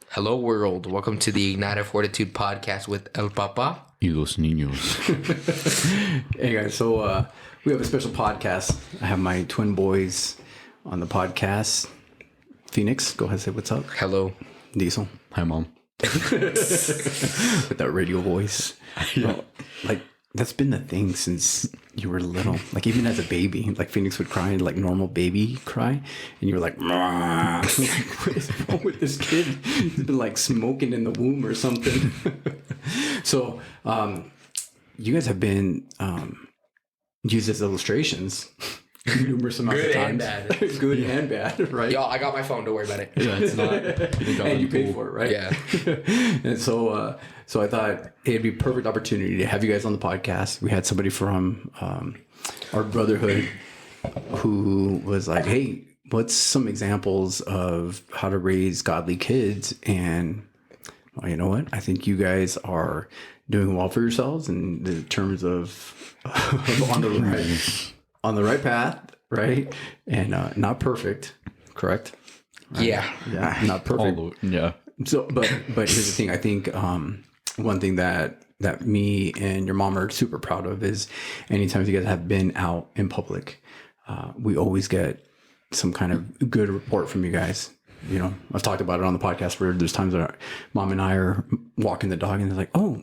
Hello, world. Welcome to the Ignite of Fortitude podcast with El Papa. Y los niños. Hey guys, so we have a special podcast. I have my twin boys on the podcast. Phoenix, go ahead and say what's up. Hello. Diesel, Hi, Mom. with that radio voice. Yeah. Like, that's been the thing since you were little. Like, even as a baby, like Phoenix would cry, like normal baby cry. And you were like, "Mah." What is wrong with this kid? He's been like smoking in the womb or something. So, you guys have been used as illustrations numerous amounts Good of and times. bad. Good and bad, right? Y'all, I got my phone. Don't worry about it. Yeah, it's not. And you paid for it, right? Yeah. And so I thought it'd be a perfect opportunity to have you guys on the podcast. We had somebody from our brotherhood who was like, hey, what's some examples of how to raise godly kids? And well, you know what? I think you guys are doing well for yourselves in the terms of on the right path, right? And not perfect, correct? Yeah. Yeah, not perfect. Yeah. So, but here's the thing. I think one thing that me and your mom are super proud of is anytime you guys have been out in public, we always get some kind of good report from you guys. You know, I've talked about it on the podcast where there's times that mom and I are walking the dog and they're like, "Oh,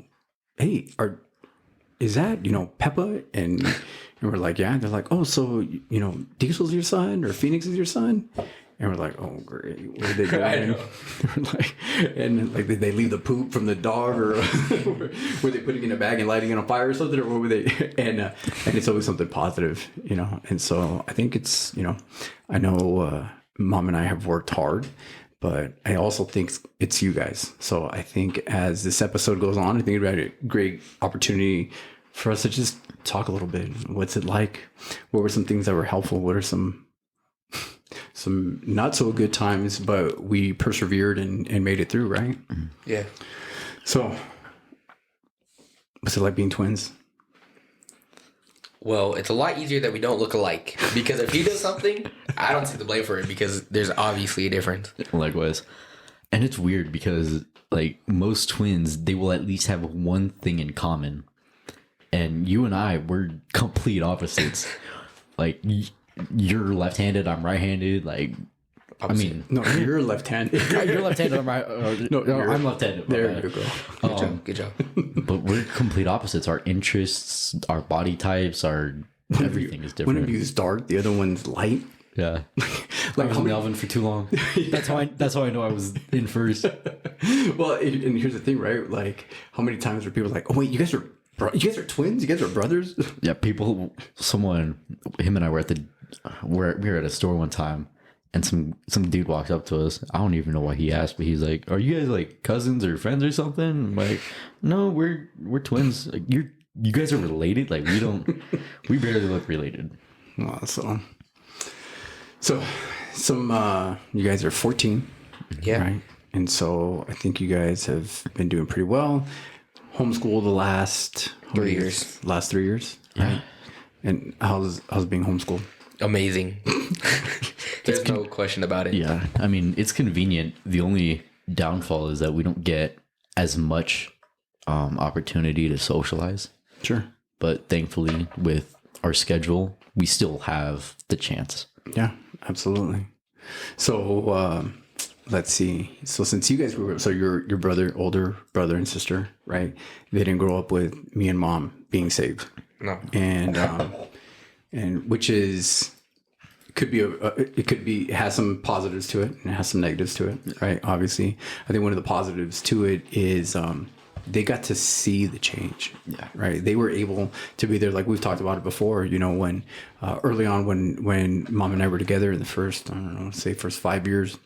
hey, is that Peppa?" And we're like, "Yeah." And they're like, "Oh, so Diesel's your son or Phoenix is your son?" And we're like, "Oh, great! What are they doing?" I know. Did they leave the poop from the dog, or were they putting it in a bag and lighting it on fire or something, or what were they? And it's always something positive, And so I think it's I know mom and I have worked hard, but I also think it's you guys. So I think as this episode goes on, I think it'd be a great opportunity for us to just talk a little bit. What's it like? What were some things that were helpful? What are some not so good times, but we persevered and made it through, right? Yeah. So what's it like being twins? Well, it's a lot easier that we don't look alike because if he does something, I don't see the blame for it because there's obviously a difference. Likewise. And it's weird because, like, most twins, they will at least have one thing in common. And you and I, we're complete opposites. Like, you're left-handed, I'm right-handed. Like, I mean, No, you're left-handed. you're left-handed, I'm right. No, I'm left-handed. my There bad. you go. Good job. But we're complete opposites. Our interests, our body types, our everything is One different. of you is dark, the other one's light. Yeah. Like I was in Melvin for too long. That's how I know I was in first. Well, and here's the thing, right? Like, how many times are people like, "Oh wait, you guys are twins? You guys are brothers?" Yeah, him and I were we were at a store one time, and some dude walks up to us. I don't even know why he asked, but he's like, "Are you guys like cousins or friends or something?" I'm like, "No, we're twins. Like, you guys are related. Like we barely look related." So some you guys are 14, Yeah. right? And so I think you guys have been doing pretty well. Homeschool the last 3 years. Last 3 years, right? And how's being homeschooled? Amazing. There's no question about it. Yeah, I mean, it's convenient. The only downfall is that we don't get as much opportunity to socialize. Sure. But thankfully, with our schedule, we still have the chance. Yeah, absolutely. So let's see. So since you guys grew up, so your older brother and sister, right? They didn't grow up with me and mom being saved, No. and which is it has some positives to it and it has some negatives to it, right? Obviously, I think one of the positives to it is they got to see the change. Yeah. Right. They were able to be there. Like we've talked about it before, when early on when mom and I were together in the first, I don't know, say first 5 years,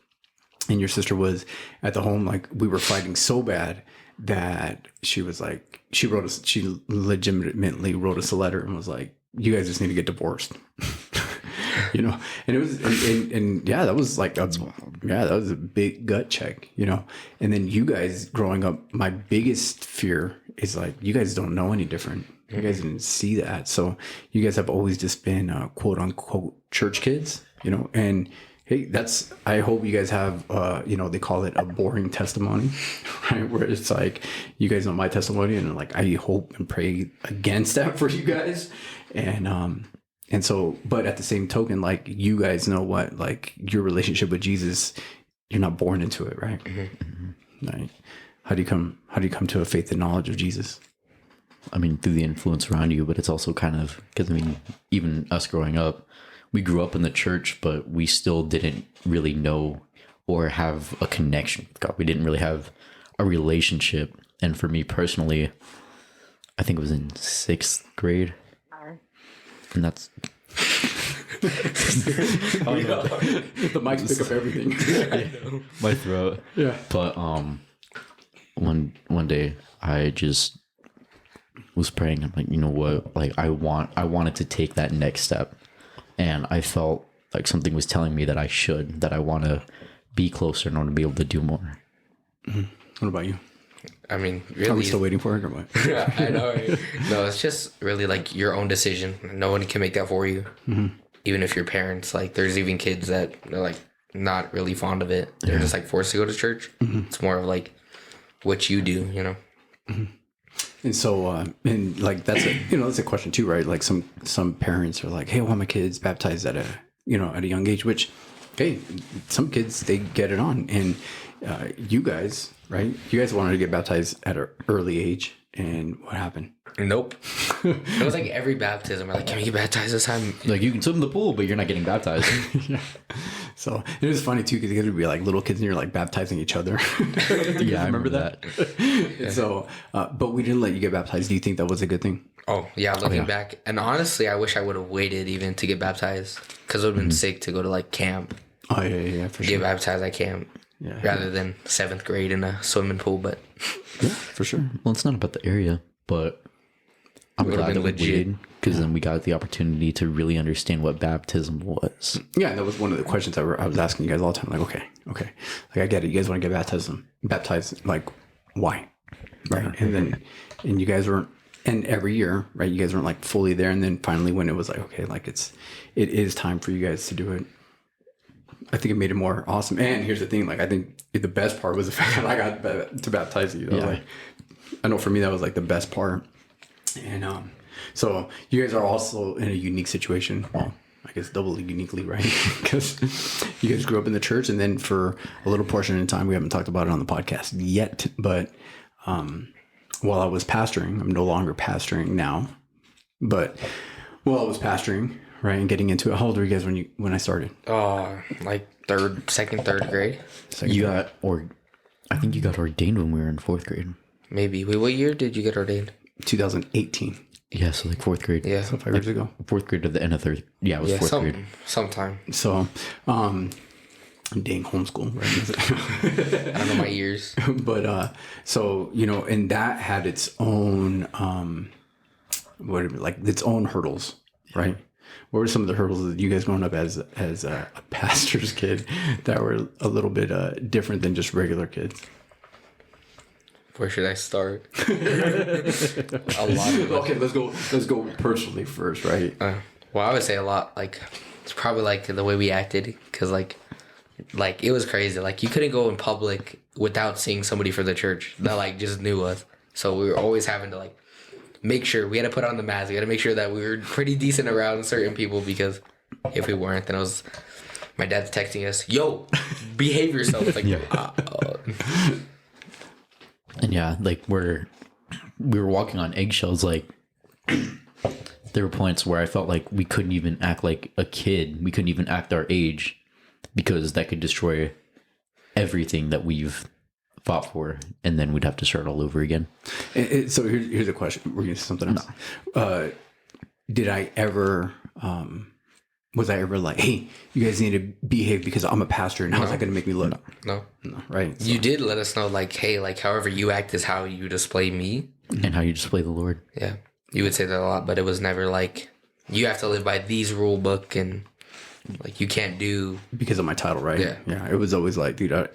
and your sister was at the home, like we were fighting so bad that she was like, she legitimately wrote us a letter and was like, "You guys just need to get divorced." And it was, and yeah, that was like, that was a big gut check, and then you guys growing up, my biggest fear is like, you guys don't know any different. You guys didn't see that. So you guys have always just been quote unquote church kids, and Hey, I hope you guys have, they call it a boring testimony, right? Where it's like, you guys know my testimony, and like, I hope and pray against that for you guys. And so, but at the same token, like, you guys know what, like, your relationship with Jesus, you're not born into it, right? Mm-hmm. Right. How do you come to a faith and knowledge of Jesus? I mean, through the influence around you, but it's also kind of, because I mean, even us growing up, we grew up in the church, but we still didn't really know or have a connection with God. We didn't really have a relationship. And for me personally, I think it was in 6th grade. And that's... The mics pick up everything. My throat. Yeah. But one day I just was praying. I'm like, you know what? Like, I wanted to take that next step. And I felt like something was telling me that I want to be closer and I want to be able to do more. Mm-hmm. What about you? I mean, really, are we still waiting for it or what? Yeah, I know. Right? No, it's just really like your own decision. No one can make that for you. Mm-hmm. Even if your parents, like, there's even kids that are like not really fond of it. They're just like forced to go to church. Mm-hmm. It's more of like what you do, you know? Mm-hmm. And so, and like, that's a question too, right? Like some parents are like, hey, I want my kids baptized at a young age, which, hey, some kids, they get it on. And you guys, right? You guys wanted to get baptized at an early age. And what happened? Nope. It was like every baptism. We're like, can we get baptized this time? Like, you can swim in the pool, but you're not getting baptized. Yeah. So it was funny too, because you guys would be like little kids and you're like baptizing each other. Yeah, I remember that. Yeah. So, but we didn't let you get baptized. Do you think that was a good thing? Oh, yeah, looking back. And honestly, I wish I would have waited even to get baptized, because it would have been sick to go to like camp. Oh, yeah, for sure. Get baptized at camp. Yeah, rather than 7th grade in a swimming pool, but yeah, for sure. Well, it's not about the area, but I'm glad that we waited, because then we got the opportunity to really understand what baptism was. Yeah, that was one of the questions I was asking you guys all the time. Like, okay, like, I get it. You guys want to get baptized? Like, why? Right? And you guys weren't. And every year, right? You guys weren't like fully there. And then finally, when it was like, okay, like it is time for you guys to do it. I think it made it more awesome. And here's the thing, like, I think the best part was the fact that I got to baptize you. That was like, I know for me, that was like the best part. And so you guys are also in a unique situation. Well, I guess doubly uniquely, right? Because you guys grew up in the church, and then for a little portion of time, we haven't talked about it on the podcast yet, but while I was pastoring, I'm no longer pastoring now, but while I was pastoring, right, and getting into it, how old were you guys when I started? Like second, third grade. I think you got ordained when we were in 4th grade. Maybe. Wait, what year did you get ordained? 2018. Yeah, so like 4th grade. Yeah, so 5 years ago. 4th grade to the end of 3rd. Yeah, it was 4th grade. Sometime. So, dang, homeschool, right? I don't know my years. But so, and that had its own its own hurdles, right? What were some of the hurdles that you guys growing up as a pastor's kid that were a little bit different than just regular kids? Where should I start? A lot. Okay, let's go personally first, right? Well, I would say a lot. Like, it's probably like the way we acted, because like it was crazy. Like, you couldn't go in public without seeing somebody from the church that like just knew us. So we were always having to like make sure we had to put on the mask. We had to make sure that we were pretty decent around certain people, because if we weren't, then it was my dad's texting us, "Yo, behave yourself." Like, And yeah, like we were walking on eggshells. Like, there were points where I felt like we couldn't even act like a kid. We couldn't even act our age, because that could destroy everything that we've fought for, and then we'd have to start all over again. So here's a question. We're going to say something else. No. Did I ever... was I ever like, hey, you guys need to behave because I'm a pastor, and how's that going to make me look? No, right? So. You did let us know, like, hey, like, however you act is how you display me. And how you display the Lord. Yeah. You would say that a lot, but it was never like, you have to live by these rule book, and like, you can't do... Because of my title, right? Yeah. It was always like, dude,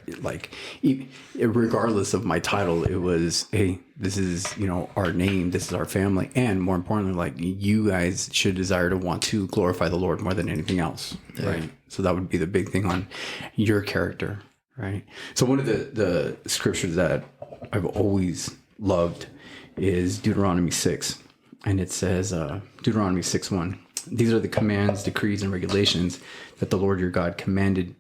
regardless of my title, it was, hey, this is, our name, this is our family. And more importantly, like, you guys should desire to want to glorify the Lord more than anything else, right? So that would be the big thing on your character, right? So one of the scriptures that I've always loved is Deuteronomy 6. And it says, Deuteronomy 6:1, these are the commands, decrees, and regulations that the Lord your God commanded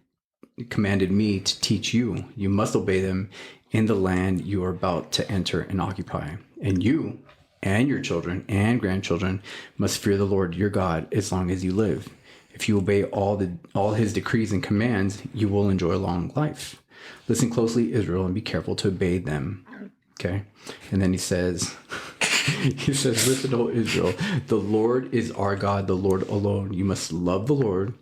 me to teach you. You must obey them in the land you are about to enter and occupy. And you and your children and grandchildren must fear the Lord your God as long as you live. If you obey all his decrees and commands, you will enjoy a long life. Listen closely, Israel, and be careful to obey them. Okay. And then he says, listen, O Israel, the Lord is our God, the Lord alone. You must love the Lord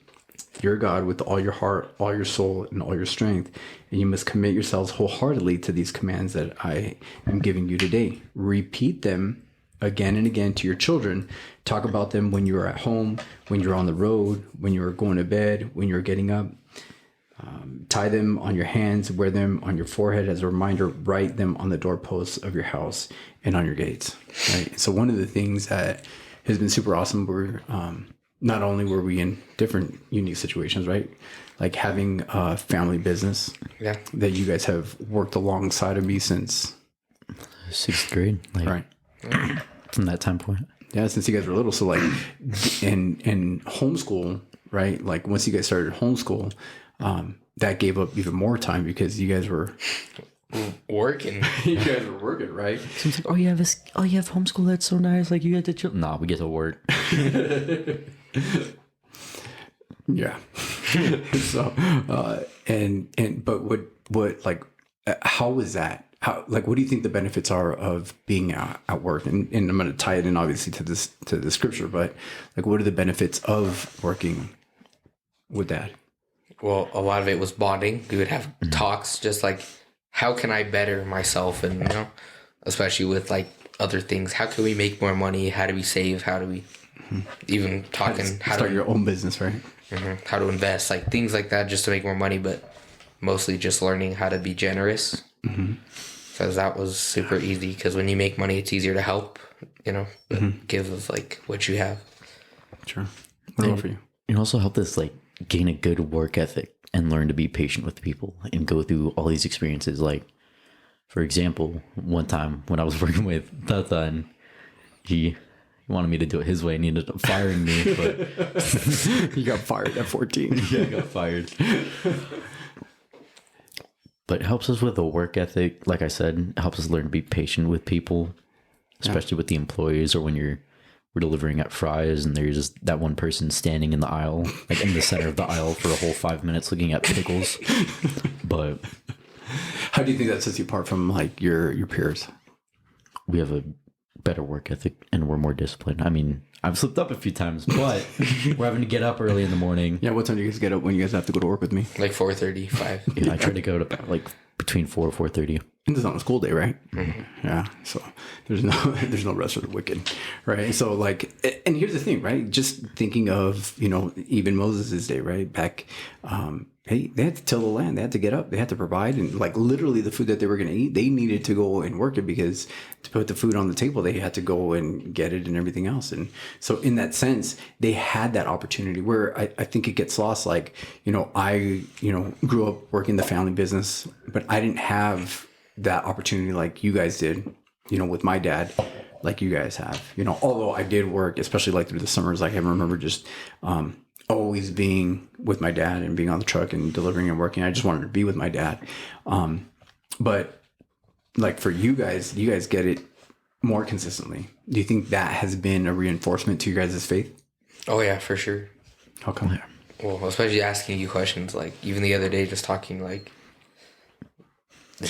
your God with all your heart, all your soul, and all your strength. And you must commit yourselves wholeheartedly to these commands that I am giving you today. Repeat them again and again to your children. Talk about them when you are at home, when you're on the road, when you're going to bed, when you're getting up. Tie them on your hands, wear them on your forehead as a reminder, write them on the doorposts of your house and on your gates. Right. So one of the things that has been super awesome, we're not only were we in different unique situations, right? Like having a family business that you guys have worked alongside of me since 6th grade, like, right? From that time point. Yeah, since you guys were little. So like in homeschool, right? Like once you guys started homeschool, that gave up even more time because you guys were working. You guys were working, right? So it's like, you have homeschool. That's so nice. Like you get to chill. Nah, we get to work. Yeah. So, but what like, how was that? How, like, what do you think the benefits are of being at work? And I'm going to tie it in obviously to the scripture, but like, what are the benefits of working with Dad? Well, a lot of it was bonding. We would have talks just like, how can I better myself? And, especially with like other things, how can we make more money? How do we save? How do we even talking? How to start your own business, right? How to invest, like things like that, just to make more money, but mostly just learning how to be generous. Because that was super easy. Because when you make money, it's easier to help, give of like what you have. Sure. What about for you? You also help us like gain a good work ethic and learn to be patient with people and go through all these experiences. Like, for example, one time when I was working with Tata and he wanted me to do it his way and he ended up firing me, but you got fired at 14. Yeah, I got fired. But it helps us with the work ethic. Like I said, it helps us learn to be patient with people, especially with the employees, or when we're delivering at Fry's and there's just that one person standing in the aisle, like in the center of the aisle for a whole 5 minutes looking at pickles. But how do you think that sets you apart from like your peers? We have a better work ethic and we're more disciplined. I mean, I've slipped up a few times, but we're having to get up early in the morning. Yeah, what time do you guys get up when you guys have to go to work with me? Like 4:30, 5. Yeah, I try to go to like between 4 or 4:30. And this is on a school day, right? Yeah. So there's no rest for the wicked, right? So like, and here's the thing, right? Just thinking of even Moses' day, right? Back, hey, they had to till the land, they had to get up, they had to provide, and like literally the food that they were going to eat, they needed to go and work it because to put the food on the table, they had to go and get it and everything else. And so in that sense, they had that opportunity where I think it gets lost. Like, I grew up working the family business, but I didn't have that opportunity like you guys did, with my dad, like you guys have, although I did work, especially like through the summers. Like I remember just, always being with my dad and being on the truck and delivering and working. I just wanted to be with my dad. But like for you guys get it more consistently. Do you think that has been a reinforcement to your guys' faith? Oh yeah, for sure. How come? Well, especially asking you questions, like even the other day, just talking like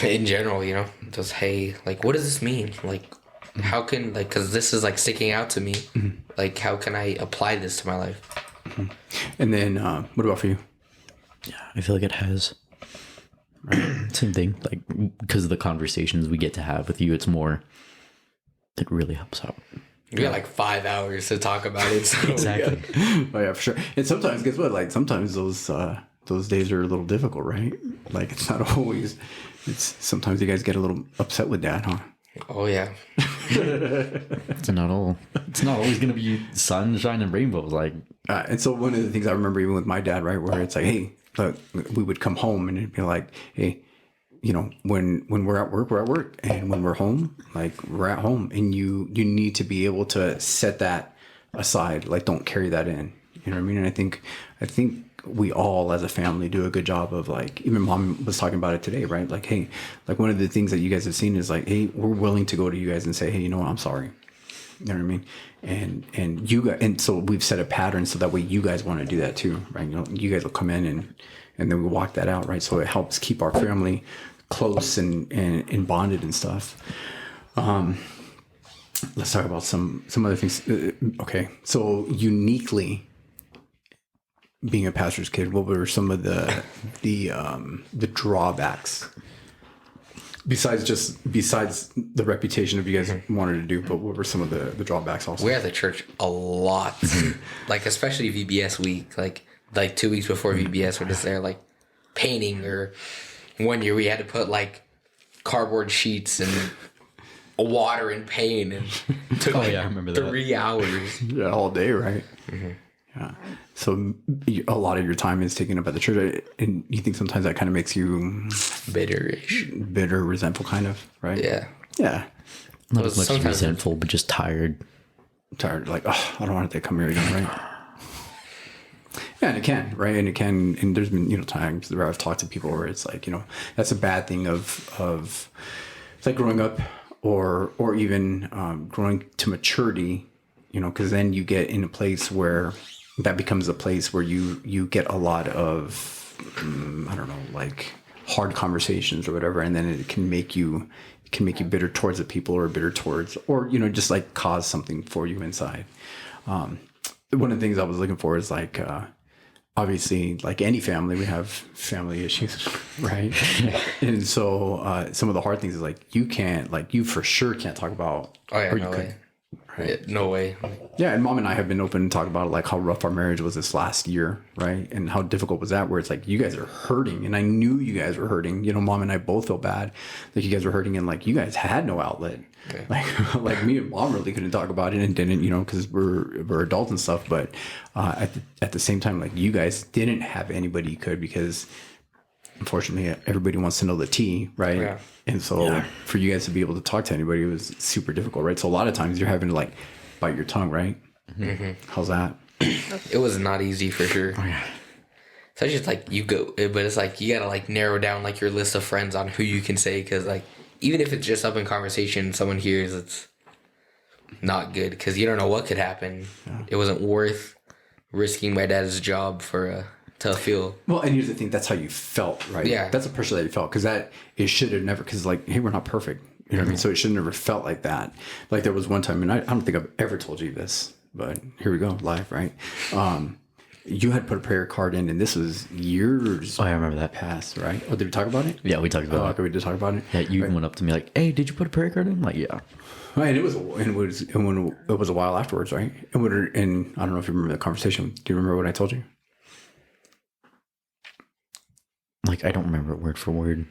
in general, just, hey, like, what does this mean? Like, how can, like, because this is like sticking out to me. Like, how can I apply this to my life? And then what about for you? Yeah, I feel like it has. Right. Same thing. Like, because of the conversations we get to have with you, it really helps out. We got like 5 hours to talk about it. So Exactly. Oh yeah, for sure. And sometimes, guess what? Like sometimes those days are a little difficult, right? Like it's not always. It's sometimes you guys get a little upset with Dad, huh? Oh yeah. It's not always gonna be sunshine and rainbows. Like, And so one of the things I remember even with my dad, right, where it's like, hey, look, we would come home and it'd be like, hey, you know, when we're at work, and when we're home, like we're at home, and you need to be able to set that aside, like don't carry that in. You know what I mean? And I think we all as a family do a good job of, like, even mom was talking about it today, right? Like, hey, like one of the things that you guys have seen is like, hey, we're willing to go to you guys and say, hey, you know what, I'm sorry. You know what I mean? And you guys, and so we've set a pattern so that way you guys want to do that too, right? You know, you guys will come in and then we walk that out, right? So it helps keep our family close and bonded and stuff. Let's talk about some other things. Okay, so uniquely, being a pastor's kid, what were some of the drawbacks besides the reputation of you guys wanted to do? But what were some of the drawbacks also? We're at the church a lot, like especially VBS week, like 2 weeks before VBS, we're just there like painting. Or one year we had to put like cardboard sheets and water and paint, and it took I remember that. 3 hours. Yeah, all day, right? Mm-hmm. Yeah. So a lot of your time is taken up at the church, and you think sometimes that kind of makes you bitter, resentful, kind of, right? Yeah. Yeah. not as much resentful, but just tired. Like, oh, I don't want to come here again, right? Yeah, and it can, right? And it can, and there's been, you know, times where I've talked to people where it's like, you know, that's a bad thing of it's like growing up or even growing to maturity, you know, because then you get in a place where that becomes a place where you get a lot of, I don't know, like hard conversations or whatever. And then it can make you bitter towards the people, or bitter towards, or, you know, just like cause something for you inside. One of the things I was looking for is like, obviously, like any family, we have family issues, right? And so some of the hard things is like, you for sure can't talk about. Oh yeah, no way. Right? Yeah, no way. Yeah, and mom and I have been open to talk about like how rough our marriage was this last year, right? And how difficult was that, where it's like, you guys are hurting, and I knew you guys were hurting. You know, mom and I both felt bad, like you guys were hurting, and like you guys had no outlet. Yeah. Like me and mom really couldn't talk about it and didn't, you know, because we're adults and stuff. But at the same time, like you guys didn't have anybody you could, because unfortunately everybody wants to know the tea, right? Yeah. And so for you guys to be able to talk to anybody, it was super difficult, right? So a lot of times you're having to like bite your tongue, right? Mm-hmm. How's that? It was not easy for sure. Oh, yeah. So it's just like you go, but it's like you gotta like narrow down like your list of friends on who you can say, because like even if it's just up in conversation, someone hears, it's not good, because you don't know what could happen. Yeah. It wasn't worth risking my dad's job for to feel. Well, and here's the thing, that's how you felt, right? Yeah. That's the pressure that you felt, because it should have never, because like, hey, we're not perfect. You know what I mean? So it should have never felt like that. Like there was one time, and I don't think I've ever told you this, but here we go, live, right? You had put a prayer card in, and this was years. Oh, I remember that. Past, right? Oh, did we talk about it? Yeah, we talked about it. Okay, we did talk about it. Yeah, you went up to me like, "Hey, did you put a prayer card in?" I'm like, yeah. Right, and it was a while afterwards, right? And I don't know if you remember the conversation. Do you remember what I told you? Like, I don't remember it word for word.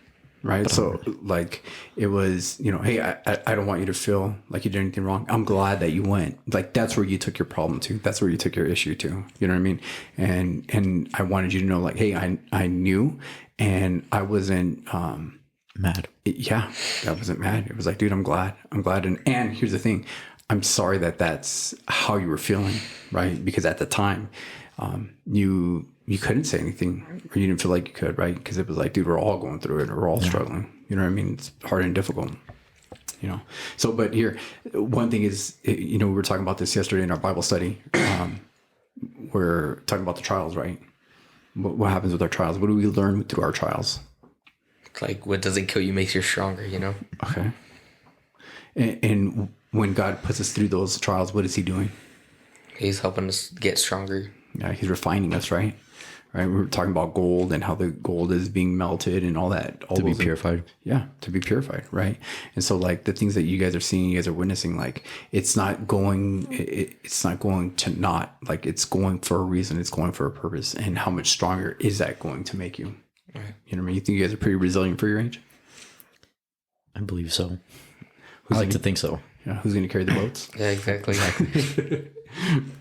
Right. So like it was, you know, hey, I don't want you to feel like you did anything wrong. I'm glad that you went. Like that's where you took your problem to. That's where you took your issue to. You know what I mean? And I wanted you to know, like, hey, I knew, and I wasn't mad. I wasn't mad. It was like, dude, I'm glad. And here's the thing. I'm sorry that that's how you were feeling, right? Because at the time, you couldn't say anything, or you didn't feel like you could, right? Because it was like, dude, we're all going through it, or we're all struggling. You know what I mean? It's hard and difficult, you know? So, but here, one thing is, you know, we were talking about this yesterday in our Bible study. We're talking about the trials, right? What happens with our trials? What do we learn through our trials? Like, what doesn't kill you makes you stronger, you know? Okay. And when God puts us through those trials, what is he doing? He's helping us get stronger. Yeah, he's refining us, right? Right. We were talking about gold and how the gold is being melted and all that. To be purified. Yeah, to be purified, right? And so, like, the things that you guys are seeing, you guys are witnessing, like, it's not going to not, like, it's going for a reason. It's going for a purpose. And how much stronger is that going to make you? Right. You know what I mean? You think you guys are pretty resilient for your age? I believe so. I like to think so. Yeah, who's going to carry the boats? Yeah, exactly.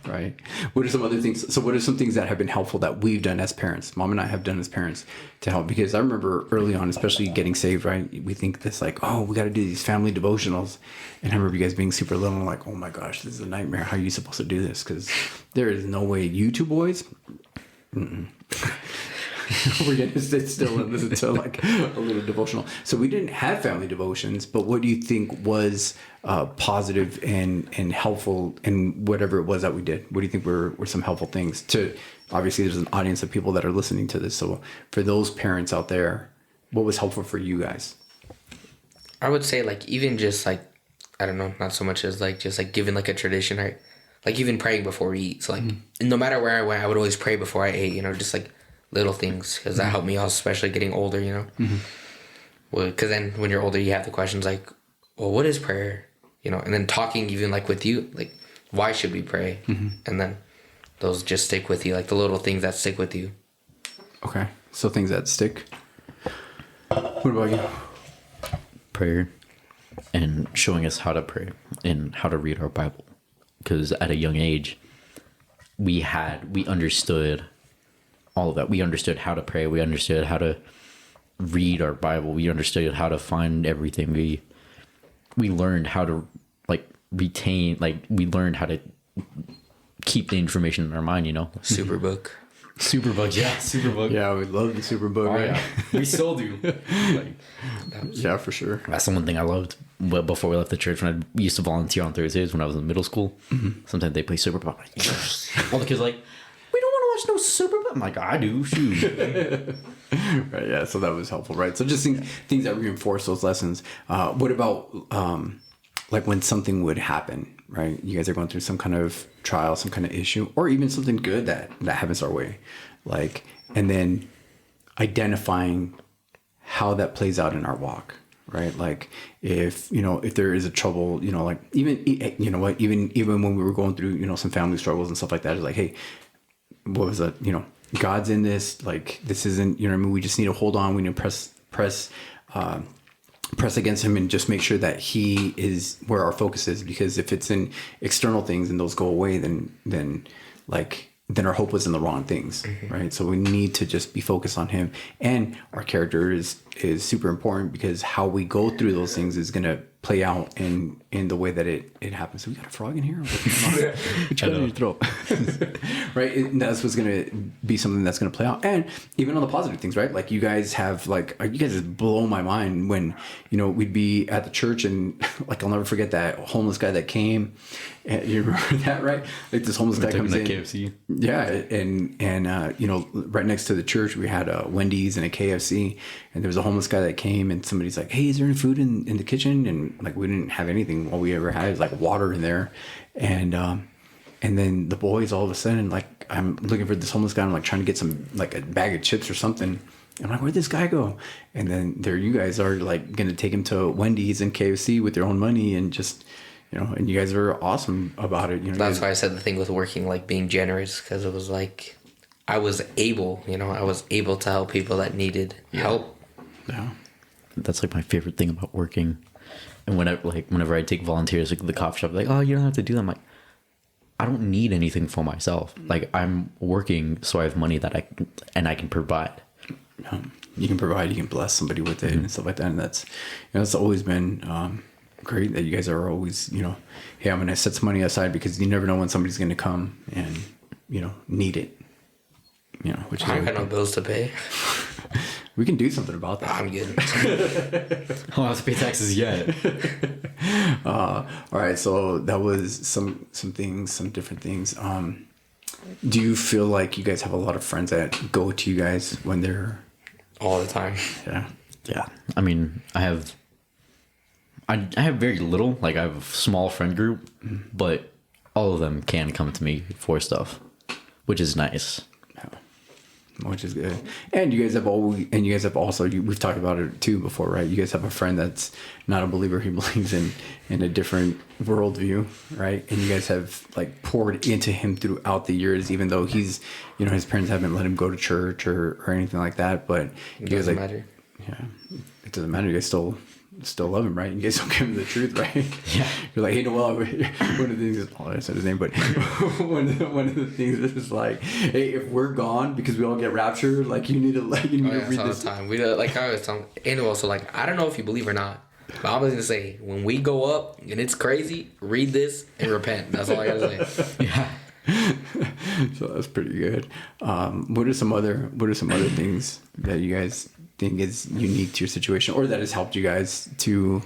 Right. What are some other things? So what are some things that have been helpful that we've done as parents? Mom and I have done as parents to help, because I remember early on, especially getting saved, right? We think this like, oh, we got to do these family devotionals. And I remember you guys being super little and like, oh my gosh, this is a nightmare. How are you supposed to do this? Because there is no way you two boys, we're going to sit still and listen to like a little devotional. So we didn't have family devotions, but what do you think was positive and helpful in whatever it was that we did? What do you think were some helpful things to, obviously there's an audience of people that are listening to this. So for those parents out there, what was helpful for you guys? I would say like even just like, I don't know, not so much as like just like giving like a tradition, right? Like even praying before we eat. So like no matter where I went, I would always pray before I ate, just like little things, because that helped me out, especially getting older, Well, because then when you're older, you have the questions like, well, what is prayer? And then talking even like with you, like, why should we pray? And then those just stick with you, like the little things that stick with you. Okay. So things that stick. What about you? Prayer and showing us how to pray and how to read our Bible. Because at a young age, we understood all of that. We understood how to pray. We understood how to read our Bible. We understood how to find everything. We learned how to retain, we learned how to keep the information in our mind, Superbook. Superbook, yeah, Superbook. Yeah, we love the Superbook, right? Yeah. We still do. Yeah, for sure. That's the one thing I loved. But before we left the church, when I used to volunteer on Thursdays when I was in middle school, sometimes they play Superbook. I'm like, yes. All the kids are like, we don't want to watch no Superbook. I'm like, I do, shoot. Right, yeah, so that was helpful, right? So just things that reinforce those lessons. What about when something would happen, right? You guys are going through some kind of trial, some kind of issue, or even something good that happens our way, and then identifying how that plays out in our walk, right? Like if there is a trouble, even when we were going through some family struggles and stuff like that, it's like, hey, what was that? God's in this. Like this isn't. We just need to hold on. We need to press against him and just make sure that he is where our focus is. Because if it's in external things and those go away, then our hope was in the wrong things, right? So we need to just be focused on him, and our character is super important, because how we go through those things is going to play out in the way that it happens. So we got a frog in here. Which in your throat, right? And that's what's going to be something that's going to play out, and even on the positive things, right? Like you guys have you guys just blow my mind when we'd be at the church and I'll never forget that homeless guy that came. And you remember that, right? Like this homeless guy comes in. KFC. Yeah, and right next to the church we had a Wendy's and a KFC, and there was a homeless guy that came, and somebody's like, "Hey, is there any food in the kitchen?" And we didn't have anything. All we ever had was water in there, and then the boys all of a sudden I'm looking for this homeless guy. I'm trying to get some a bag of chips or something. I'm like, where'd this guy go? And then there you guys are gonna take him to Wendy's and KFC with your own money, and just and you guys are awesome about it. That's why I said the thing with working, being generous, because it was I was able, to help people that needed help. Yeah. That's my favorite thing about working. And whenever I take volunteers the coffee shop, oh, you don't have to do that. I'm like, I don't need anything for myself. I'm working so I have money that I can provide. You can provide, you can bless somebody with it and stuff like that. And that's, that's always been great that you guys are always, hey, I'm going to set some money aside, because you never know when somebody's going to come and, need it. Which is I got no bills to pay. We can do something about that. I'm good. I don't have to pay taxes yet. All right. So that was some things, some different things. Do you feel like you guys have a lot of friends that go to you guys when they're all the time? Yeah. Yeah. I mean, I have very little. I have a small friend group, but all of them can come to me for stuff, which is nice. Which is good. And you guys have also, we've talked about it too before, right? You guys have a friend that's not a believer. He believes in a different worldview, right? And you guys have poured into him throughout the years, even though he's, his parents haven't let him go to church or anything like that. But it doesn't matter. Yeah, it doesn't matter. You guys still still love him, right? You guys don't give him the truth, right? Yeah. You're like, hey, Noel, one of the things is, I said his name, but one of the things is like, hey, if we're gone because we all get raptured, like you need to read this. All the time. We like I was telling, and also like I don't know if you believe or not, but I'm gonna say when we go up and it's crazy, read this and repent. That's all I gotta say. Yeah. So that's pretty good. What are some other things that you guys think is unique to your situation, or that has helped you guys to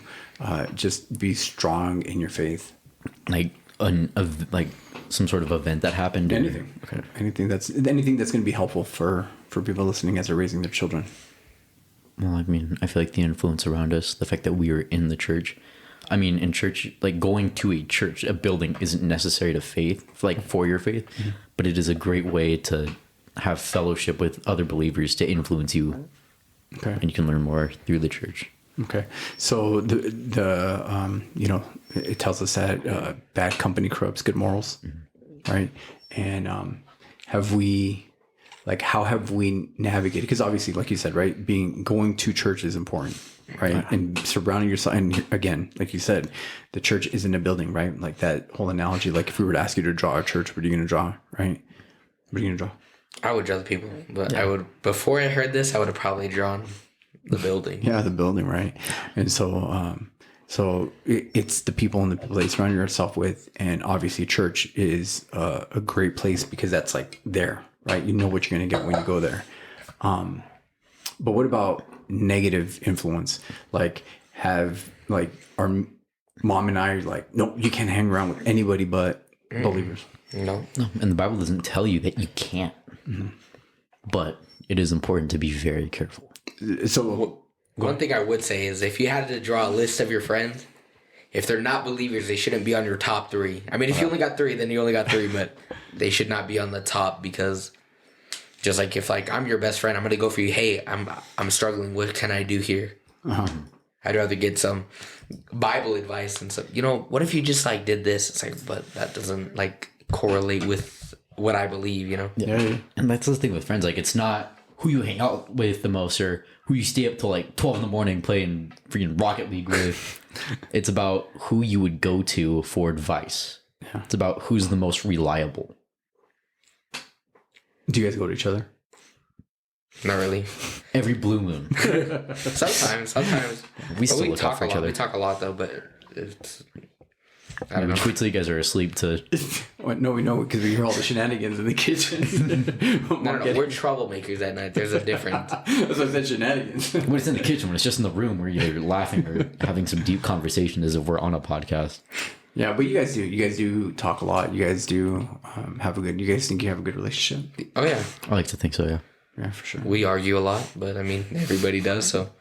just be strong in your faith? Like like some sort of event that happened. Anything. Okay. Anything that's going to be helpful for people listening as they're raising their children. Well, I mean, I feel like the influence around us, the fact that we are in the church. I mean, in church, like going to a church, a building isn't necessary to faith, like for your faith, but it is a great way to have fellowship with other believers to influence you. Okay. And you can learn more through the church. Okay. So it tells us that bad company corrupts good morals, right? And how have we navigated? Because obviously, like you said, right, going to church is important, right? And surrounding yourself, and again, like you said, the church isn't a building, right? Like that whole analogy. Like if we were to ask you to draw a church, what are you going to draw, right? What are you going to draw? I would draw the people, but I would, before I heard this, I would have probably drawn the building. Yeah, the building, right? And so, it's the people and the people that you surround yourself with, and obviously, church is a great place because that's like there, right? You know what you're going to get when you go there. But what about negative influence? Like, our mom and I are like, no, you can't hang around with anybody but believers. No. And the Bible doesn't tell you that you can't. But it is important to be very careful. So one thing I would say is if you had to draw a list of your friends, if they're not believers, they shouldn't be on your top 3. I mean, if you only got 3, then you only got 3, but they should not be on the top, because just like if like I'm your best friend, I'm gonna go for you. Hey, I'm struggling. What can I do here? I'd rather get some Bible advice and stuff. What if you just like did this? It's like, but that doesn't like correlate with what I believe, Yeah. And that's the thing with friends. Like, it's not who you hang out with the most or who you stay up till like 12 in the morning playing freaking Rocket League with. It's about who you would go to for advice. Yeah. It's about who's the most reliable. Do you guys go to each other? Not really. Every blue moon. Sometimes. We still look out talk for a each lot. other. We talk a lot though, but it's I don't We know. wait till you guys are asleep to... No, we know because we hear all the shenanigans in the kitchen. No, we're troublemakers at night. There's a difference. That's why I said shenanigans. When it's in the kitchen, when it's just in the room where you're laughing or having some deep conversation as if we're on a podcast. Yeah, but you guys do talk a lot. You guys do you guys think you have a good relationship? Oh yeah, I like to think so, yeah. Yeah, for sure. we argue a lot, but I mean everybody does. So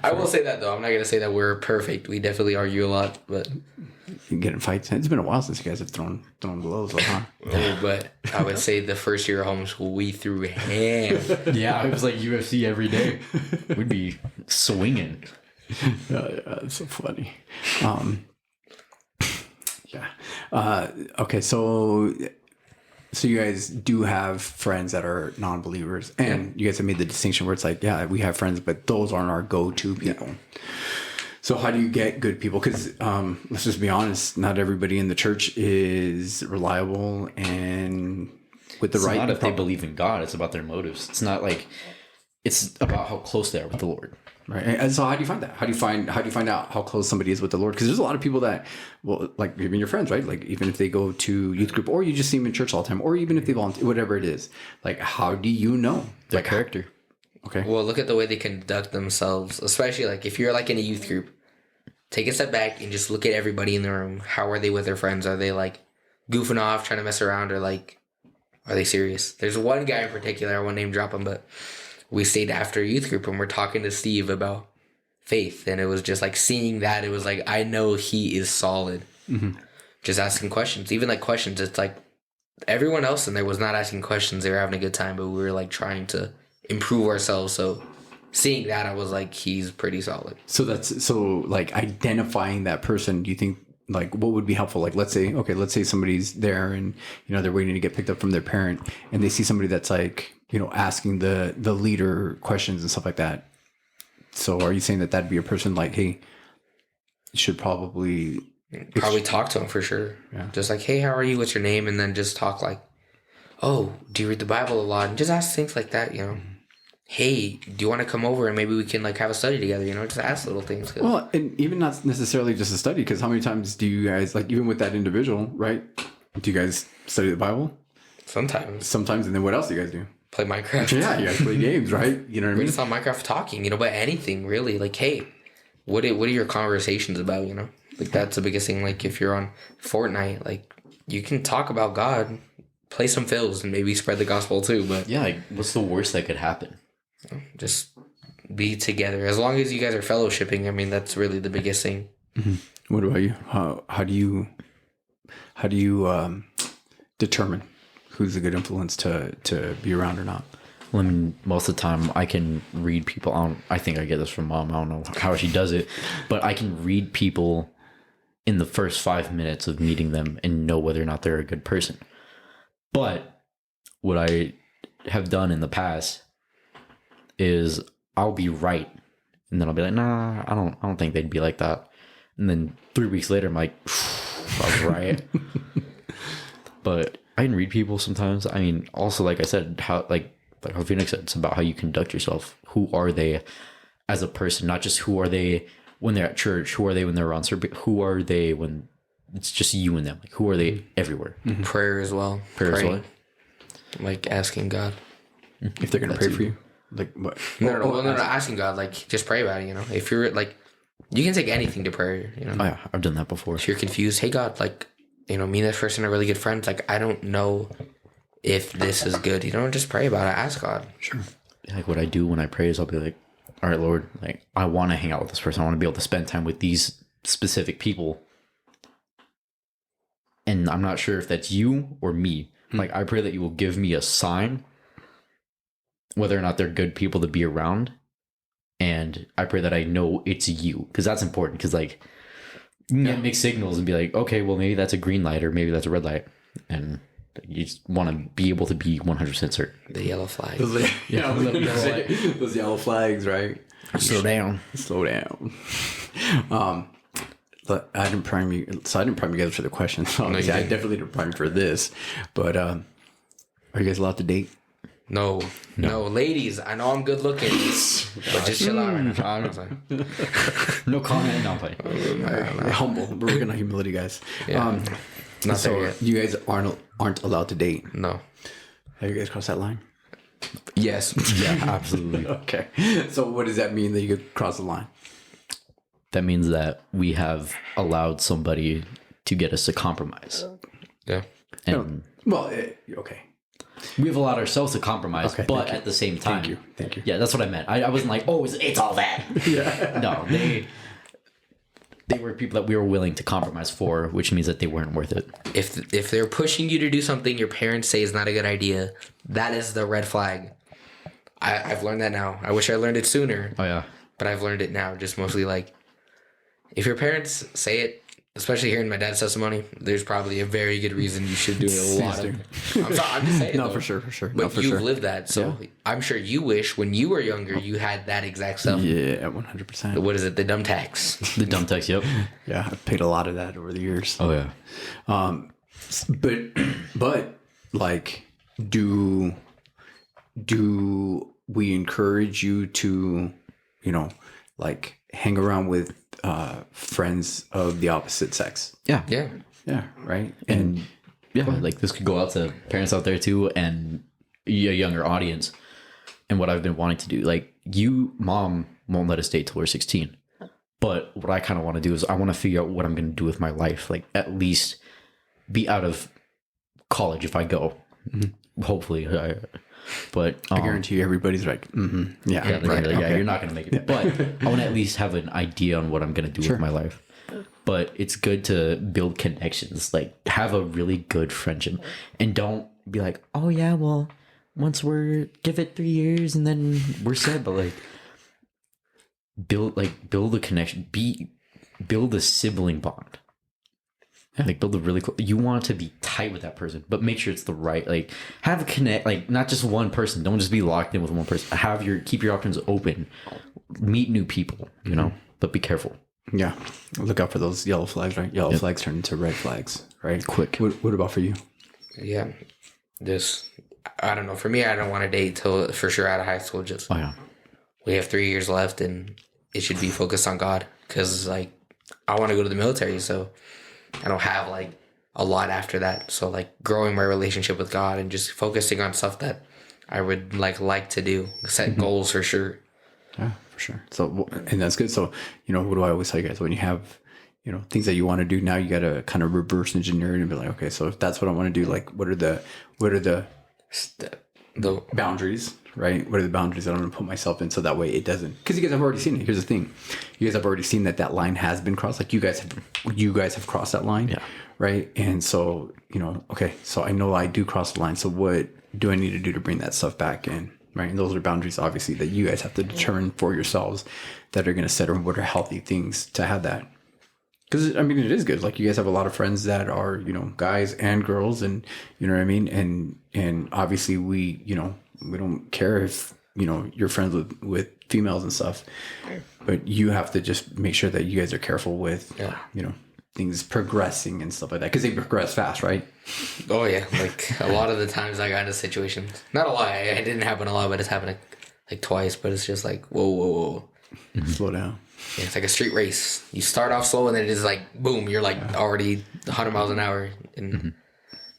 I will say that though. I'm not gonna say that we're perfect. We definitely argue a lot, but You get in fights. It's been a while since you guys have thrown blows, huh? but I would say the first year of homeschool we threw hands. Yeah, it was like UFC every day. We'd be swinging. Yeah, it's so funny. Okay, so you guys do have friends that are non-believers, and you guys have made the distinction where it's like, yeah, we have friends, but those aren't our go-to people. So how do you get good people? Because let's just be honest, not everybody in the church is reliable and with the It's right. not if they believe in God. It's about their motives. It's not like... It's about how close they are with the Lord. Right. And so how do you find that? How do you find out how close somebody is with the Lord? Because there's a lot of people that, well, like even your friends, right? Like even if they go to youth group, or you just see them in church all the time, or even if they volunteer, whatever it is, like how do you know Their character. Okay. Well, look at the way they conduct themselves, especially like if you're like in a youth group. Take a step back and just look at everybody in the room. How are they with their friends? Are they like goofing off, trying to mess around, or like are they serious? There's one guy in particular, I won't name drop him, but we stayed after a youth group and we're talking to Steve about faith, and it was just like seeing that, it was like, I know he is solid. Just asking questions, even like questions, it's like everyone else in there was not asking questions. They were having a good time, but we were like trying to improve ourselves. So seeing that, I was like, he's pretty solid. So like identifying that person, do you think like what would be helpful? Like let's say somebody's there and they're waiting to get picked up from their parent, and they see somebody that's like asking the leader questions and stuff like that. So are you saying that that'd be a person like, hey, should probably talk to them for sure. Yeah. Just like, hey, how are you? What's your name? And then just talk like, oh, do you read the Bible a lot? And just ask things like that, you know. Hey, do you want to come over and maybe we can like have a study together? You know, just ask little things. Well, and even not necessarily just a study, because how many times do you guys, like, even with that individual, right? Do you guys study the Bible? Sometimes, and then what else do you guys do? play Minecraft. Yeah, you guys play games, right? You know what I We're mean? just on Minecraft talking, you know, but anything really. Like, hey, what are your conversations about? You know, like that's the biggest thing. Like, if you're on Fortnite, like you can talk about God, play some fills, and maybe spread the gospel too. But Yeah, like, what's the worst that could happen? just be together. As long as you guys are fellowshipping, I mean, that's really the biggest thing. Mm-hmm. What about you? How do you determine who's a good influence to be around or not? Well, I mean, most of the time I can read people. I think I get this from mom. I don't know how she does it, but I can read people in the first 5 minutes of meeting them and know whether or not they're a good person. But what I have done in the past is I'll be right, and then I'll be like, nah, I don't think they'd be like that. And then 3 weeks later, I'm like, I was right. But I can read people sometimes. I mean, also, like I said, how Phoenix said, it's about how you conduct yourself. Who are they as a person? Not just who are they when they're at church. Who are they when they're around service? Who are they when it's just you and them? Like, who are they everywhere? Mm-hmm. Prayer as well. Prayer as well. Like asking God. If they're going to pray for you. Like what? No, asking God, like just pray about it, you know. If you're like, you can take anything to prayer, you know. Oh, yeah, I've done that before. If you're confused, hey God, like, you know, me and this person are really good friends. Like, I don't know if this is good. You know, just pray about it. Ask God. Sure. Like what I do when I pray is I'll be like, all right, Lord, like I want to hang out with this person. I want to be able to spend time with these specific people. And I'm not sure if that's you or me. Like, I pray that you will give me a sign whether or not they're good people to be around. And I pray that I know it's you, because that's important. Because like you can get mixed signals and be like, okay, well maybe that's a green light or maybe that's a red light, and you just want to be able to be 100% certain. The yellow flag. Those yellow flags, right? Slow down. But I didn't prime you, so I didn't prime you guys for the question. So No, I you didn't. definitely didn't prime you for this. But are you guys allowed to date? No, ladies, I know I'm good looking, but just chill out right now. I'm sorry. No comment. No, I'm fine. Humble. We're working on humility, guys. Yeah. Not So there yet. you guys aren't allowed to date. No. Have you guys crossed that line? Yes. Yeah, absolutely. Okay. So what does that mean that you could cross the line? That means that we have allowed somebody to get us to compromise. Yeah. And Well, okay. we've allowed ourselves to compromise, Okay, but thank you. at the same time. Thank you. Yeah, that's what I meant. I wasn't like, oh, it's all that. Yeah. No, they were people that we were willing to compromise for, which means that they weren't worth it. If they're pushing you to do something your parents say is not a good idea, that is the red flag. I've learned that now. I wish I learned it sooner, Oh, yeah. but I've learned it now. Just mostly like, if your parents say it, especially hearing my dad's testimony, there's probably a very good reason you should do a lot of. I'm just saying. No, though. for sure. But No, for you've sure. lived that, so I'm sure you wish when you were younger you had that exact stuff. Yeah, 100%. What is it? The dumb tax. The dumb text, yep. Yeah, I've paid a lot of that over the years. Oh, yeah. But like, do we encourage you to, like hang around with friends of the opposite sex? Yeah. Yeah. Yeah, right. And Yeah, like this could go out to parents out there too, and a younger audience. And what I've been wanting to do, like mom won't let us date till we're 16. But what I kind of want to do is I want to figure out what I'm going to do with my life. Like at least be out of college if I go, hopefully. But I guarantee you, everybody's like, yeah, yeah, right, okay. you're not going to make it. But I want to at least have an idea on what I'm going to do with my life. But it's good to build connections, like have a really good friendship, and don't be like, oh yeah, well, once give it 3 years and then we're set. But like build a connection, build a sibling bond. Like build a really close. You want to be tight with that person, but make sure it's the right. Like have a connect. Like not just one person. Don't just be locked in with one person. Keep your options open. Meet new people. But be careful. Yeah. Look out for those yellow flags, right? Yellow flags turn into red flags, right? Quick. What about for you? Yeah, this I don't know. For me, I don't want to date till for sure out of high school. Just Oh yeah. we have 3 years left, and it should be focused on God. Because like I want to go to the military, so I don't have like a lot after that. So like growing my relationship with God and just focusing on stuff that I would like to do, set goals for sure. Yeah, for sure. So, and that's good. So, what do I always tell you guys? When you have, things that you want to do, now you got to kind of reverse engineer it and be like, okay, so if that's what I want to do, like, what are the The boundaries, right? What are the boundaries that I'm going to put myself in so that way it doesn't? Because you guys have already seen it. Here's the thing: you guys have already seen that line has been crossed. Like you guys have crossed that line, Yeah. right? And so okay, so I know I do cross the line. So what do I need to do to bring that stuff back in? Right. And those are boundaries, obviously, that you guys have to determine for yourselves that are going to set, or what are healthy things to have that. Because, I mean, it is good. Like, you guys have a lot of friends that are, guys and girls, and, you know what I mean? And obviously, we don't care if, you're friends with females and stuff. But you have to just make sure that you guys are careful with, things progressing and stuff like that. Because they progress fast, right? Oh yeah, like a lot of the times I got into situations. Not a lot. It didn't happen a lot, but it's happened like twice. But it's just like whoa. Slow down. Yeah, it's like a street race. You start off slow, and then it is like boom. You're like already 100 miles an hour, and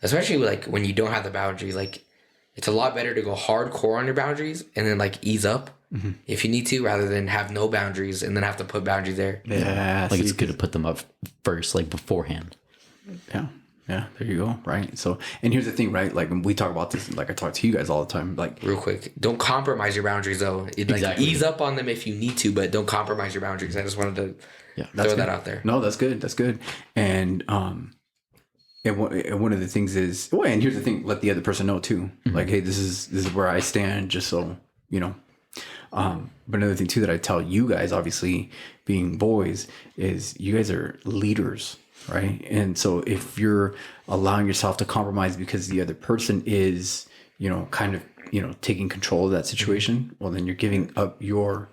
especially like when you don't have the boundaries, like it's a lot better to go hardcore on your boundaries and then like ease up if you need to, rather than have no boundaries and then have to put boundaries there. Yeah. Like it's good to put them up first, like beforehand. Yeah, there you go. Right. So, and here's the thing, right? Like when we talk about this, like I talk to you guys all the time, like Real quick, don't compromise your boundaries though. Like ease up on them if you need to, but don't compromise your boundaries. I just wanted to throw that out there. No, that's good. That's good. And one of the things is, and here's the thing: let the other person know too. Like, hey, this is where I stand, just so you know. But another thing too that I tell you guys, obviously being boys, is you guys are leaders. Right. And so if you're allowing yourself to compromise because the other person is, kind of, taking control of that situation, well, then you're giving up your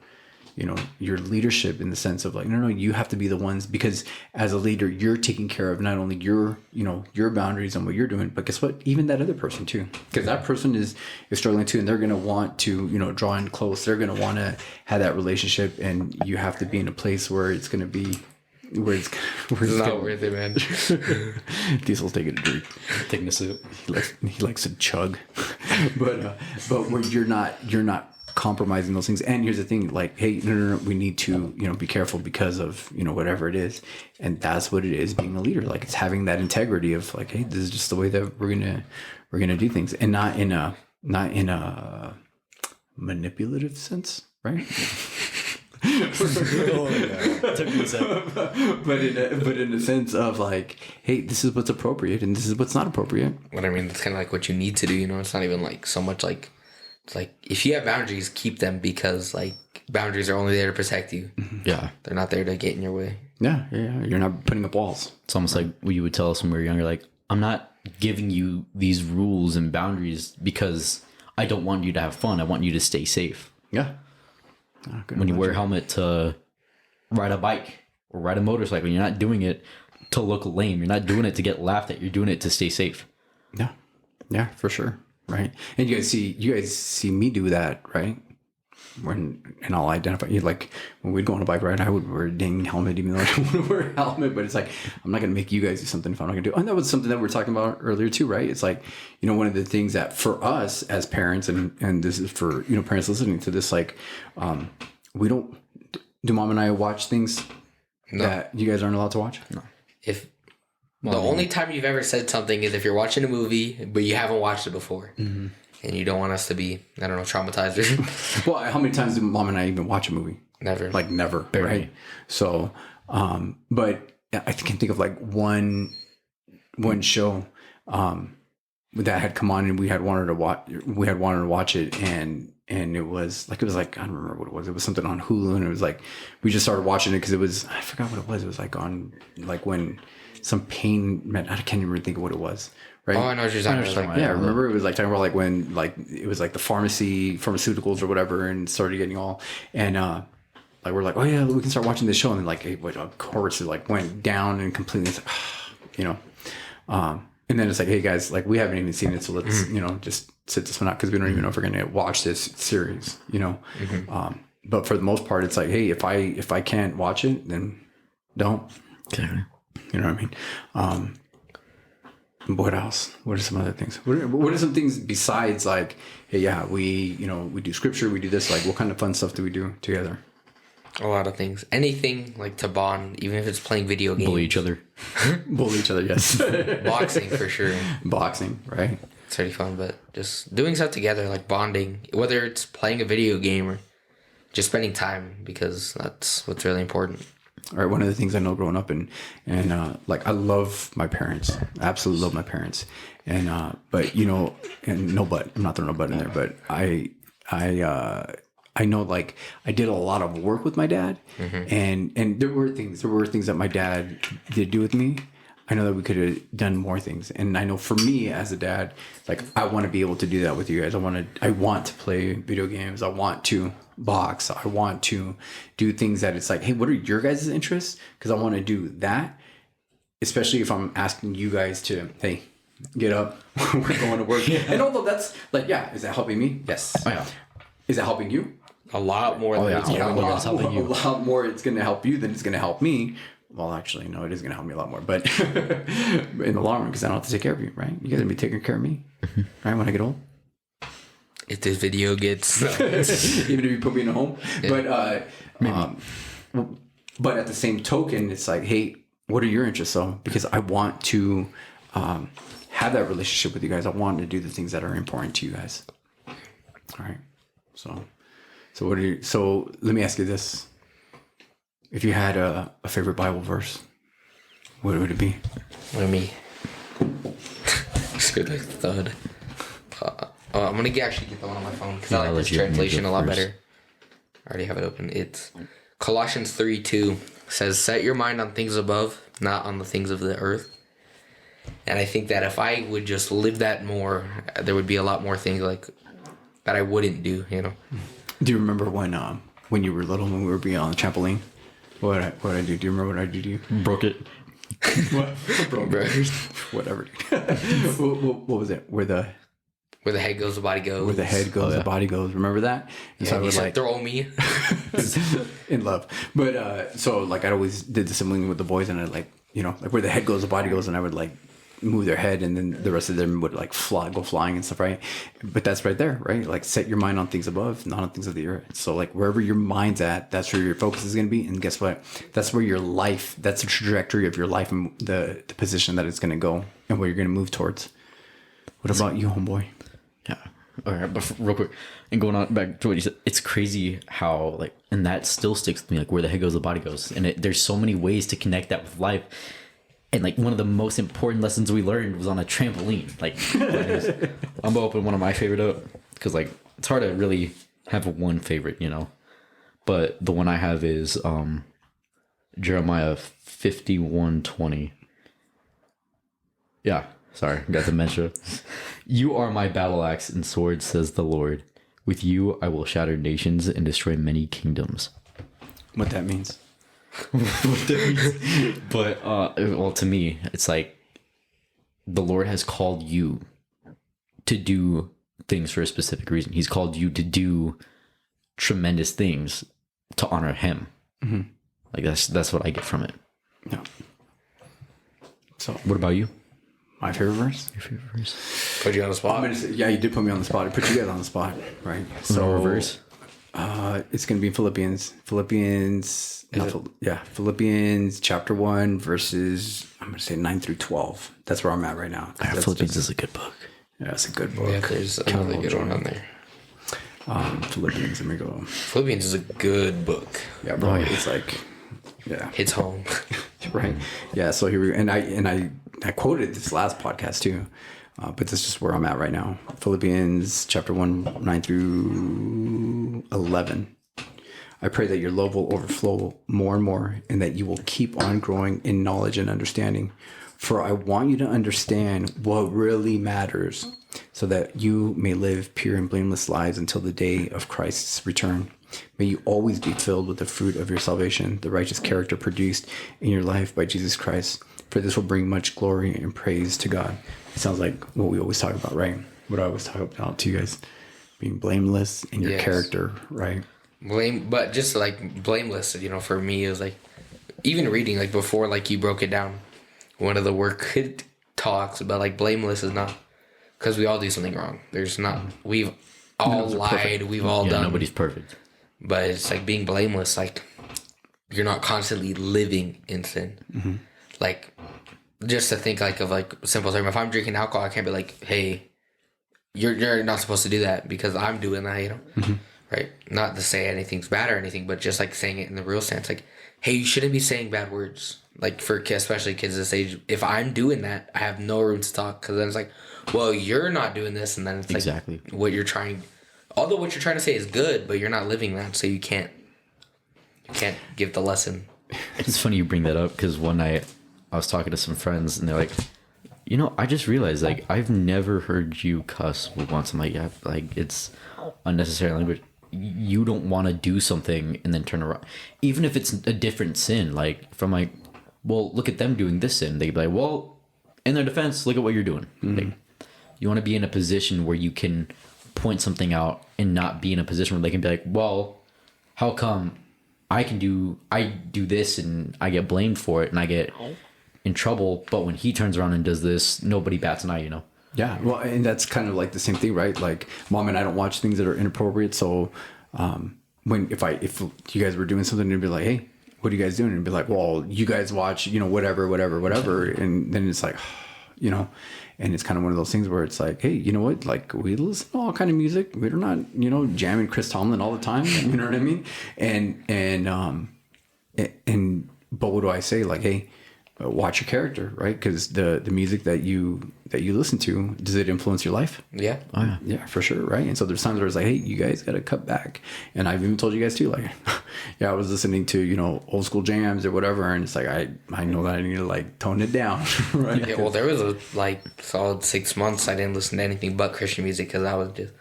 leadership in the sense of like, no, you have to be the ones, because as a leader, you're taking care of not only your boundaries and what you're doing, but guess what? Even that other person too, because that person is struggling too. And they're going to want to, draw in close. They're going to want to have that relationship, and you have to be in a place where it's going to be, it's not worth it, man. Diesel's taking a drink, Taking a sip. he likes to chug, but where you're not compromising those things. And here's the thing: like, hey, no, we need to be careful because of whatever it is, and that's what it is being a leader. Like, it's having that integrity of like, hey, this is just the way that we're gonna do things, and not in a manipulative sense, right? Took me a second. but in a sense of like, hey, this is what's appropriate and this is what's not appropriate. What I mean, that's kind of like what you need to do. It's not even like so much like, it's like if you have boundaries, keep them, because like boundaries are only there to protect you. Yeah. They're not there to get in your way. Yeah. You're not putting up walls. It's almost like what you would tell us when we were younger, like, I'm not giving you these rules and boundaries because I don't want you to have fun. I want you to stay safe. Yeah. When you wear a helmet to ride a bike or ride a motorcycle, you're not doing it to look lame. You're not doing it to get laughed at. You're doing it to stay safe. Yeah, for sure. Right. And you guys see me do that, right? And I'll identify you, like when we'd go on a bike ride, I would wear a dang helmet, even though I don't want to wear a helmet. But it's like, I'm not going to make you guys do something if I'm not going to do it. And that was something that we were talking about earlier too, right? It's like, one of the things that for us as parents, and this is for, parents listening to this, like, we don't, do Mom and I watch things that you guys aren't allowed to watch? No. The only time you've ever said something is if you're watching a movie, but you haven't watched it before. Mm-hmm. And you don't want us to be, I don't know, traumatized. Well, how many times did Mom and I even watch a movie? Never. Like never, barely. Right? So, but I can think of like one show that had come on and we had wanted to watch it, and it was like I don't remember what it was. It was something on Hulu, and it was like we just started watching it because it was, I forgot what it was. It was like on like when some pain met. I can't even think of what it was. Right. Oh, I know what you're talking about. Yeah, I remember it was like talking about like when like it was like the pharmaceuticals or whatever, and started getting all, and like we're like, oh yeah, we can start watching this show, and then like, hey, what, of course, it like went down and completely, it's like, you know, and then it's like, hey guys, like we haven't even seen it, so let's you know just sit this one out because we don't even know if we're gonna watch this series, you know. But for the most part, it's like, hey, if I can't watch it, then don't. Okay. You know what I mean? What else? What are some other things? What are some things besides like, hey, yeah, we do scripture, we do this. Like, what kind of fun stuff do we do together? A lot of things. Anything like to bond, even if it's playing video games. Bully each other. Bully each other, yes. Boxing for sure. Boxing, right? It's pretty fun, but just doing stuff together, like bonding, whether it's playing a video game or just spending time, because that's what's really important. All right, one of the things I know growing up and like I love my parents, I absolutely love my parents, and but you know, and no but I'm not throwing no but in there, but I know like I did a lot of work with my dad, and there were things that my dad did do with me. I know that we could have done more things, and I know for me as a dad, like I want to be able to do that with you guys. I want to play video games. I want to box. I want to do things that it's like, hey, what are your guys' interests? Because I want to do that, especially if I'm asking you guys to, hey, get up, we're going to work. And although that's like, yeah, is that helping me? Yes. Oh, yeah. Is that helping you? A lot more than it's A helping you. lot more it's going to help you than it's going to help me. Well, actually, no, it is going to help me a lot more. But in the long run, because I don't have to take care of you, right? You guys going to be taking care of me, right, when I get old? If this video gets... Even if you put me in a home. Yeah. But at the same token, it's like, hey, what are your interests, though? Because I want to have that relationship with you guys. I want to do the things that are important to you guys. All right. So let me ask you this. If you had a favorite Bible verse, what would it be? Let me... Just like thud. I'm going to actually get the one on my phone because I like this translation a lot better. I already have it open. It's Colossians 3:2 says, set your mind on things above, not on the things of the earth. And I think that if I would just live that more, there would be a lot more things like that I wouldn't do, you know? Do you remember when you were little, when we were being on the trampoline? What did I do? Do you remember what I did to you? Broke it. What? Broke it. Whatever. What was it? Where the head goes, the body goes. Where the head goes, the body goes. Remember that? And so I was like, throw me. In love. But so like I always did the similar with the boys, and I like, you know, like where the head goes, the body goes, and I would like move their head, and then the rest of them would like go flying and stuff, right? But that's right there, right? Like set your mind on things above, not on things of the earth. So like wherever your mind's at, that's where your focus is going to be. And guess what? That's where your life, that's the trajectory of your life and the position that it's going to go and where you're going to move towards. What about you, homeboy? Yeah. All right, but real quick, and going on back to what you said, it's crazy how like, and that still sticks with me, like where the head goes, the body goes, and there's so many ways to connect that with life. And like one of the most important lessons we learned was on a trampoline. Like, I'm gonna open one of my favorite up because like it's hard to really have one favorite, you know. But the one I have is Jeremiah 51:20. Yeah, sorry, got dementia. You are my battle axe and sword, says the Lord. With you I will shatter nations and destroy many kingdoms. What that means? But well, to me it's like the Lord has called you to do things for a specific reason. He's called you to do tremendous things to honor him. Like that's what I get from it. Yeah. So what about you? My favorite verse? Your favorite verse? Put you on the spot. Yeah, you did put me on the spot. I put you guys on the spot, right? So reverse. It's going to be Philippians chapter 1 verses, I'm going to say 9 through 12. That's where I'm at right now. Philippians is a good book. Yeah, it's a good book. Yeah, there's another good one on there. Philippians, let me go. Philippians is a good book. Yeah, bro. It's like, yeah. Hits home. Right. Yeah, so here we go. And I quoted this last podcast too. But this is just where I'm at right now. Philippians chapter 1, 9 through 11. I pray that your love will overflow more and more, and that you will keep on growing in knowledge and understanding. For I want you to understand what really matters, so that you may live pure and blameless lives until the day of Christ's return. May you always be filled with the fruit of your salvation, the righteous character produced in your life by Jesus Christ. For this will bring much glory and praise to God. It sounds like what we always talk about, right? What I always talk about to you guys, being blameless in your character, right? But just like blameless, you know, for me, it was like, even reading, like before, like you broke it down, one of the work talks about like blameless is not, because we all do something wrong. There's not, we've all lied, we've all done. Nobody's perfect. But it's like being blameless, like you're not constantly living in sin. Mm-hmm. Like, just to think like of like simple term, if I'm drinking alcohol, I can't be like, hey, you're not supposed to do that because I'm doing that, you know? Mm-hmm. Right? Not to say anything's bad or anything, but just like saying it in the real sense, like, hey, you shouldn't be saying bad words. Like for kids, especially kids this age, if I'm doing that, I have no room to talk, because then it's like, well, you're not doing this, and then it's Exactly. like what you're trying, although what you're trying to say is good, but you're not living that, so you can't give the lesson. It's funny you bring that up, because one night I was talking to some friends and they're like, you know, I just realized, like, I've never heard you cuss once. I'm like, yeah, like, it's unnecessary language. You don't want to do something and then turn around, even if it's a different sin. Like, from like, well, look at them doing this sin. They'd be like, well, in their defense, look at what you're doing. Mm-hmm. Like, you want to be in a position where you can point something out and not be in a position where they can be like, well, how come I do this and I get blamed for it and I get in trouble, but when he turns around and does this, nobody bats an eye, you know? Yeah, well, and that's kind of like the same thing, right? Like, mom and I don't watch things that are inappropriate. So, if you guys were doing something, it'd be like, hey, what are you guys doing? And be like, well, you guys watch, you know, whatever, and then it's like, you know, and it's kind of one of those things where it's like, hey, you know what? Like, we listen to all kind of music. We're not, you know, jamming Chris Tomlin all the time. You know what I mean? But what do I say? Like, hey, watch your character, right? Because the music that you listen to, does it influence your life? Yeah. Oh, yeah. Yeah, for sure, right? And so there's times where it's like, hey, you guys got to cut back. And I've even told you guys too, like, yeah, I was listening to, you know, old school jams or whatever, and it's like, I know that I need to like tone it down, right? Yeah, well, there was a like solid 6 months I didn't listen to anything but Christian music, because I was just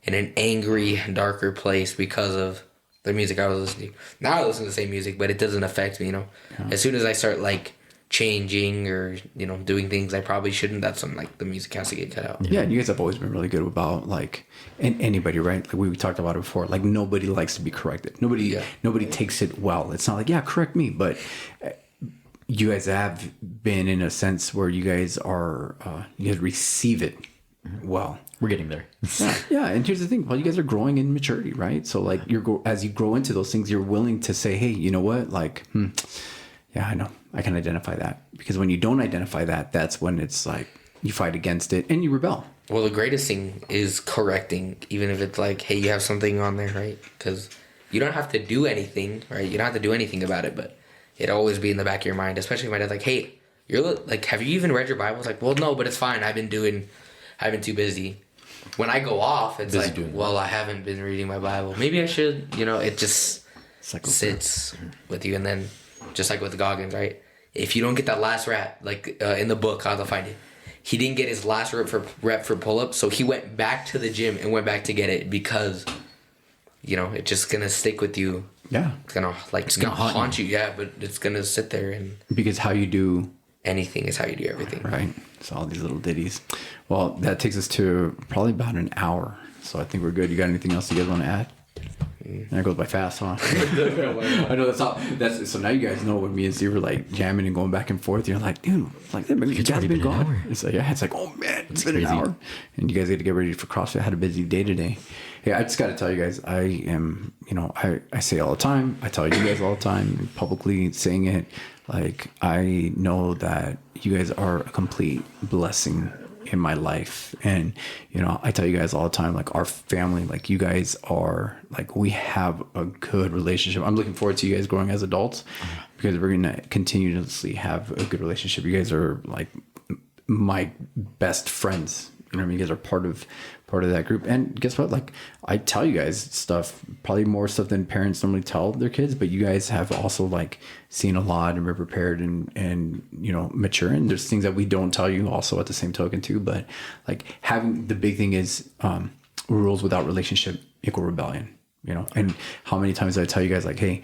in an angry, darker place because of the music I was listening to. Now I listen to the same music, but it doesn't affect me, you know? Yeah. As soon as I start like changing or, you know, doing things I probably shouldn't, that's when like the music has to get cut out. Yeah, and you guys have always been really good about like, and anybody, right? Like we talked about it before, like nobody likes to be corrected. Nobody takes it well. It's not like, yeah, correct me, but you guys have been in a sense where you guys are, you guys receive it well. We're getting there. Yeah, and here's the thing. Well, you guys are growing in maturity, right? So like as you grow into those things, you're willing to say, hey, you know what? Like, yeah, I know. I can identify that. Because when you don't identify that, that's when it's like you fight against it and you rebel. Well, the greatest thing is correcting, even if it's like, hey, you have something on there, right? Because you don't have to do anything, right? You don't have to do anything about it, but it'll always be in the back of your mind, especially if my dad's like, hey, you're like, have you even read your Bible? It's like, well, no, but it's fine. I've been too busy. When I go off, it's like, well, I haven't been reading my Bible. Maybe I should, you know, it just sits with you. And then just like with Goggins, right? If you don't get that last rep, like in the book, How to Find It, he didn't get his last rep for pull-up, so he went back to the gym and went back to get it because, you know, it's just going to stick with you. Yeah. It's going to haunt you. Yeah, but it's going to sit there. And because how you do anything is how you do everything. Right. So all these little ditties. Well, that takes us to probably about an hour. So I think we're good. You got anything else you guys want to add? That goes by fast, huh? I know that's so now you guys know when me and Steve were like jamming and going back and forth. You're like, dude, like that, you guys been gone. It's like, yeah, it's like, oh man, it's been crazy. An hour. And you guys got to get ready for CrossFit. I had a busy day today. Hey, I just got to tell you guys, I am, you know, I say all the time. I tell you guys all the time, publicly saying it. Like, I know that you guys are a complete blessing in my life. And, you know, I tell you guys all the time, like our family, like you guys are like, we have a good relationship. I'm looking forward to you guys growing as adults because we're going to continuously have a good relationship. You guys are like my best friends. You know what I mean? You guys are part of that group. And guess what? Like I tell you guys stuff, probably more stuff than parents normally tell their kids, but you guys have also like seen a lot and been prepared and, you know, mature. And there's things that we don't tell you also at the same token too. But like having the big thing is rules without relationship equal rebellion. you know. And how many times did I tell you guys like, hey,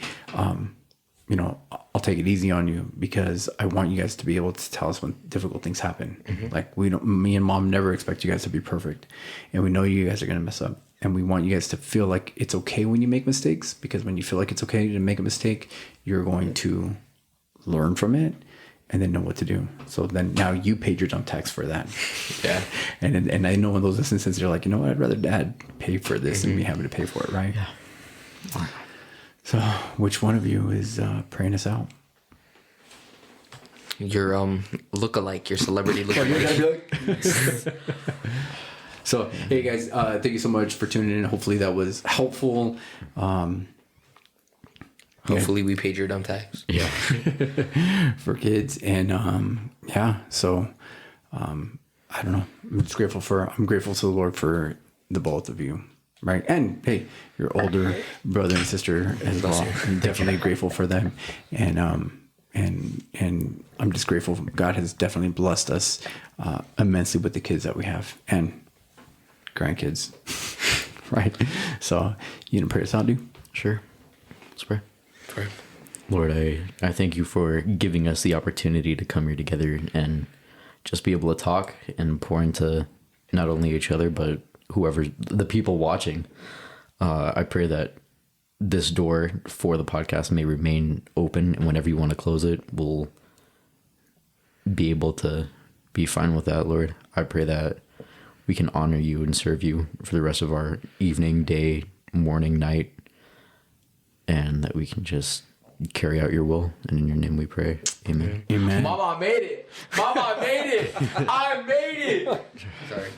you know, I'll take it easy on you because I want you guys to be able to tell us when difficult things happen. Like me and mom never expect you guys to be perfect, and we know you guys are going to mess up, and we want you guys to feel like it's okay when you make mistakes, because when you feel like it's okay to make a mistake, you're going to learn from it and then know what to do. So then now you paid your dump tax for that. Yeah. And I know in those instances you're like, you know what, I'd rather dad pay for this than me having to pay for it, right? Yeah. So which one of you is praying us out? Your look-alike, your celebrity look-alike. So hey guys, thank you so much for tuning in. Hopefully that was helpful. Hopefully we paid your dumb tax. Yeah. For kids. And so I don't know. I'm grateful to the Lord for the both of you. Right. And hey, your older brother and sister as well. I'm definitely grateful for them. And I'm just grateful. God has definitely blessed us immensely with the kids that we have and grandkids. Right. So you gonna pray us out, dude? Sure. Let's pray. Pray. Lord, I thank you for giving us the opportunity to come here together and just be able to talk and pour into not only each other, but whoever, the people watching. I pray that this door for the podcast may remain open, and whenever you want to close it, we'll be able to be fine with that, Lord. I pray that we can honor you and serve you for the rest of our evening, day, morning, night, and that we can just carry out your will. And in your name we pray. Amen. Amen. Mama, I made it. Mama, I made it. I made it. Sorry.